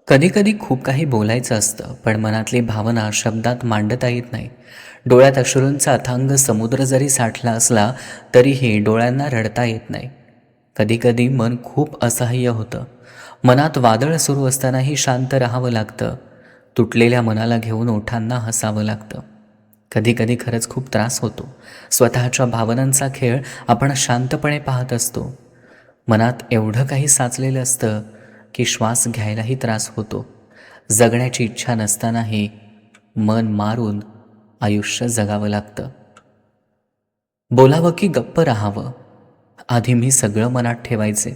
कधीकधी खूप काही बोलायचं असतं, पण मनातली भावना शब्दात मांडता येत नाही. डोळ्यात अश्रूंचा अथांग समुद्र जरी साठला असला तरीही डोळ्यांना रडता येत नाही. कधीकधी मन खूप असहाय्य होतं. मनात वादळ सुरू असतानाही शांत राहावं लागतं. तुटलेल्या मनाला घेऊन ओठांना हसावं लागतं. कधीकधी खरंच खूप त्रास होतो. स्वतःच्या भावनांचा खेळ आपण शांतपणे पाहत असतो. मनात एवढं काही साचलेलं असतं की श्वास घ्यायलाही त्रास होतो. जगण्याची इच्छा नसतानाही मन मारून आयुष्य जगावं लागतं. बोलावं की गप्प राहावं? आधी मी सगळं मनात ठेवायचे,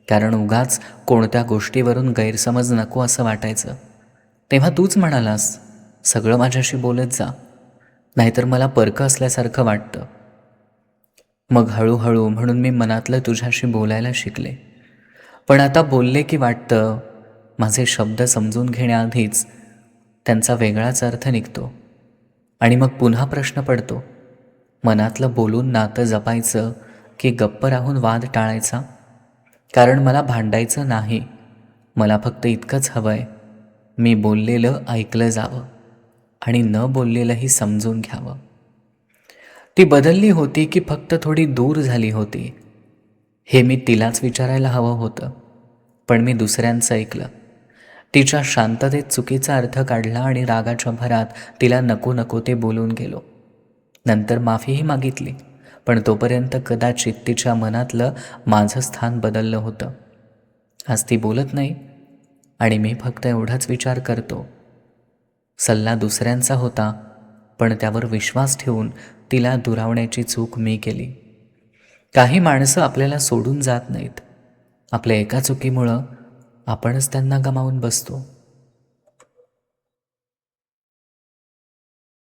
कारण उगाच कोणत्या गोष्टीवरून गैरसमज नको असं वाटायचं. तेव्हा तूच म्हणालास, सगळं माझ्याशी बोलत जा, नाहीतर मला परकं असल्यासारखं वाटतं. मग हळूहळू म्हणून मी मनातलं तुझ्याशी बोलायला शिकले. पण आता बोलले की वाटतं माझे शब्द समजून घेण्याआधीच त्यांचा वेगळाच अर्थ निघतो. आणि मग पुन्हा प्रश्न पडतो, मनातलं बोलून नातं जपायचं की गप्प राहून वाद टाळायचा? कारण मला भांडायचं नाही. मला फक्त इतकंच हवं आहे, मी बोललेलं ऐकलं जावं आणि न बोललेलंही समजून घ्यावं. ती बदलली होती की फक्त थोडी दूर झाली होती, हे मी तिलाच विचारायला हवं होतं. पण मी दुसऱ्यांचं ऐकलं. तिच्या शांततेत चुकीचा अर्थ काढला आणि रागाच्या भरात तिला नको नको ते बोलून गेलो. नंतर माफीही मागितली, पण तोपर्यंत कदाचित तिच्या मनातलं माझं स्थान बदललं होतं. आज ती बोलत नाही आणि मी फक्त एवढाच विचार करतो, सल्ला दुसऱ्यांचा होता, पण त्यावर विश्वास ठेवून तिला दुरावण्याची चूक मी केली. काही माणसं आपल्याला सोडून जात नाहीत, आपल्या एका चुकीमुळं आपणच त्यांना गमावून बसतो.